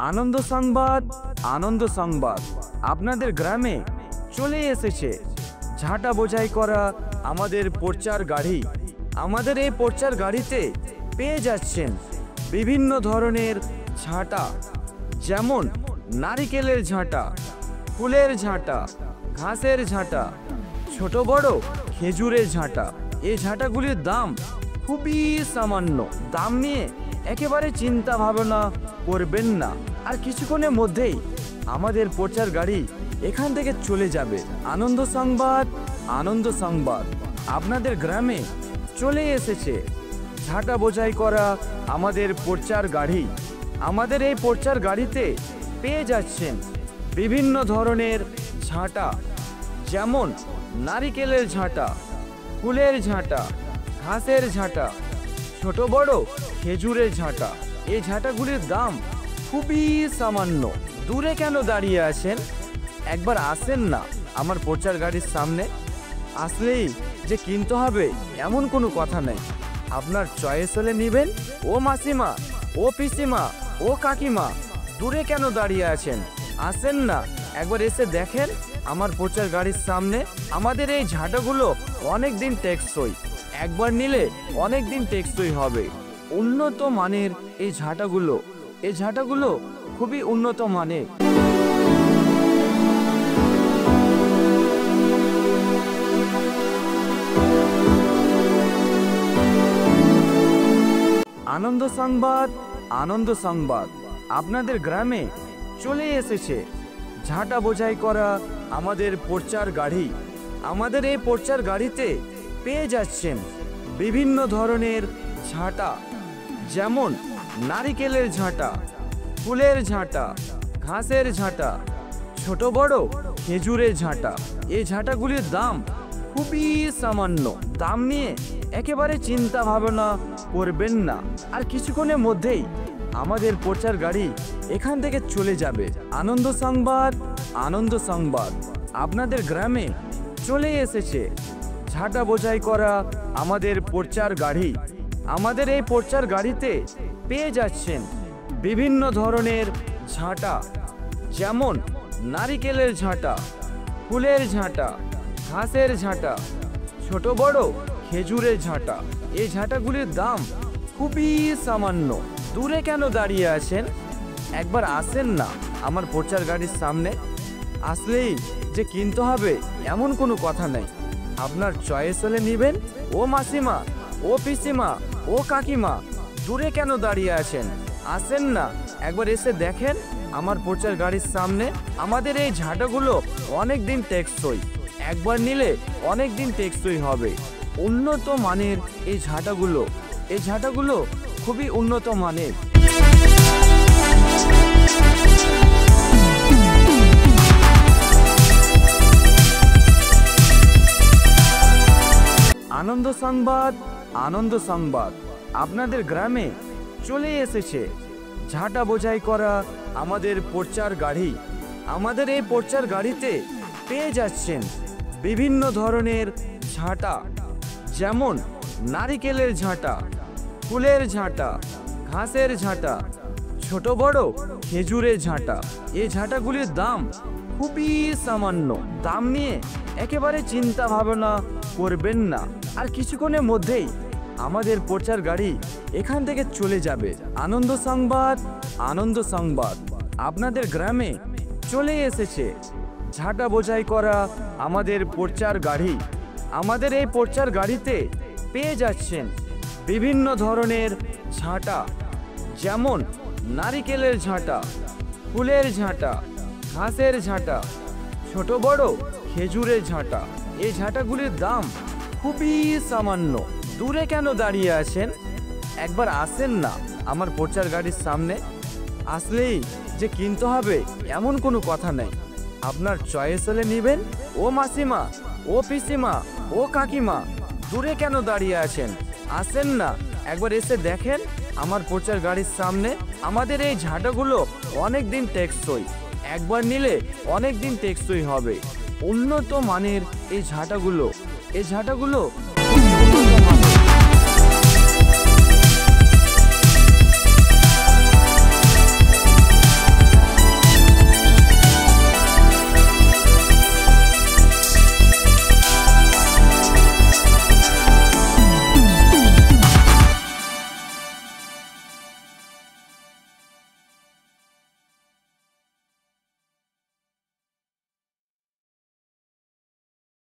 আনন্দ সংবাদ, আনন্দ সংবাদ। আপনাদের গ্রামে চলে এসেছে ঝাঁটা বোঝাই করা আমাদের পোরচার গাড়ি। আমাদের এই পোরচার গাড়িতে পেয়ে যাচ্ছেন বিভিন্ন ধরনের ঝাঁটা, যেমন নারিকেলের ঝাঁটা, ফুলের ঝাঁটা, ঘাসের ঝাঁটা, ছোট বড় খেজুরের ঝাঁটা। এই ঝাঁটাগুলির দাম খুবই সামান্য। দাম নিয়ে একেবারে চিন্তা ভাবনা করবেন না। আর কিছুক্ষণের মধ্যেই আমাদের পোরচার গাড়ি এখান থেকে চলে যাবে। আনন্দ সংবাদ, আনন্দ সংবাদ। আপনাদের গ্রামে চলে এসেছে ঝাঁটা বোঝাই করা আমাদের পোরচার গাড়ি। আমাদের এই পোরচার গাড়িতে পেয়ে যাচ্ছেন বিভিন্ন ধরনের ঝাঁটা, যেমন নারিকেলের ঝাঁটা, ফুলের ঝাঁটা, ঘাসের ঝাঁটা, ছোট বড় খেজুরের ঝাঁটা। এই ঝাঁটাগুলির দাম খুবই সামান্য। দূরে কেন দাঁড়িয়ে আছেন? একবার আসেন না আমার পোরচার গাড়ির সামনে। আসলেই যে কিনতে হবে এমন কোনো কথা নেই। আপনার চয়েস হলে নেবেন। ও মাসিমা, ও পিসিমা, ও কাকিমা, দূরে কেন দাঁড়িয়ে আছেন? আসেন না, একবার এসে দেখেন আমার পোরচার গাড়ির সামনে। আমাদের এই ঝাঁটাগুলো অনেক দিন টেকসই। একবার নিলে অনেক দিন টেকসই হবে। উন্নত মানের এই ঝাঁটাগুলো খুবই উন্নত মানের। আনন্দ সংবাদ, আনন্দ সংবাদ। আপনাদের গ্রামে চলে এসেছে ঝাঁটা বোঝাই করা আমাদের পোরচার গাড়ি। আমাদের এই পোরচার গাড়িতে পেয়ে যাচ্ছেন বিভিন্ন ধরনের ঝাঁটা, যেমন নারিকেলের ঝাঁটা, ফুলের ঝাঁটা, ঘাসের ঝাঁটা, ছোট বড় খেজুরের ঝাঁটা। এই ঝাঁটাগুলির দাম খুবই সামান্য। দাম নিয়ে একেবারে চিন্তা ভাবনা করবেন না। আর কিছুক্ষণের মধ্যেই আমাদের পোরচার গাড়ি এখান থেকে চলে যাবে। আনন্দ সংবাদ, আনন্দ সংবাদ। আপনাদের গ্রামে চলে এসেছে ঝাঁটা বোঝাই করা আমাদের পোরচার গাড়ি। আমাদের এই পোরচার গাড়িতে পেয়ে যাচ্ছেন বিভিন্ন ধরনের ঝাঁটা, যেমন নারিকেলের ঝাঁটা, ফুলের ঝাঁটা, ঘাসের ঝাঁটা, ছোট বড় খেজুরের ঝাঁটা। এই ঝাঁটাগুলির দাম খুবই সামান্য। দূরে কেন দাঁড়িয়ে আছেন? একবার আসেন না আমার পোরচার গাড়ির সামনে। আসলেই যে কিনতে হবে এমন কোনো কথা নেই। আপনার চয়েস হলে নেবেন। ও মাসিমা, ও পিসিমা, ও কাকিমা, দূরে কেন দাঁড়িয়ে আছেন? আসেন না, একবার এসে দেখেন আমার পোরচার গাড়ির সামনে। আমাদের এই ঝাঁটাগুলো অনেক দিন টেকসই। একবার নিলে অনেক দিন টেকসই হবে। উন্নত মানের এই ঝাঁটাগুলো খুবই উন্নত মানের। আনন্দ সংবাদ, আনন্দ সংবাদ। আপনাদের গ্রামে চলে এসেছে ঝাঁটা বোঝাই করা আমাদের পোরচার গাড়ি। আমাদের এই পোরচার গাড়িতে পেয়ে যাচ্ছেন বিভিন্ন ধরনের ঝাঁটা, যেমন নারিকেলের ঝাঁটা, ফুলের ঝাঁটা, ঘাসের ঝাঁটা, ছোট বড় খেজুরের ঝাঁটা। এই ঝাঁটাগুলির দাম খুবই সামান্য। দাম নিয়ে একেবারে চিন্তা ভাবনা করবেন না। আর কিছুক্ষণের মধ্যেই আমাদের পোরচার গাড়ি এখান থেকে চলে যাবে। আনন্দ সংবাদ, আনন্দ সংবাদ। আপনাদের গ্রামে চলে এসেছে ঝাঁটা বোঝাই করা আমাদের পোরচার গাড়ি। আমাদের এই পোরচার গাড়িতে পেয়ে যাচ্ছেন বিভিন্ন ধরনের ঝাঁটা, যেমন নারিকেলের ঝাঁটা, ফুলের ঝাঁটা, ঘাসের ঝাঁটা, ছোট বড় খেজুরের ঝাঁটা। এই ঝাঁটাগুলির দাম খুবই সামান্য। দূরে কেন দাঁড়িয়ে আছেন? একবার আসেন না আমার পোরচার গাড়ির সামনে। আসলেই যে কিনতে হবে এমন কোনো কথা নেই। আপনার চয়েস হলে নেবেন। ও মাসিমা, ও পিসিমা, ও কাকিমা, দূরে কেন দাঁড়িয়ে আছেন? আসেন না, একবার এসে দেখেন আমার পোরচার গাড়ির সামনে। আমাদের এই ঝাঁটাগুলো অনেক দিন টেকসই। একবার নিলে অনেক দিন টেকসই হবে। উন্নত মানের এই ঝাঁটাগুলো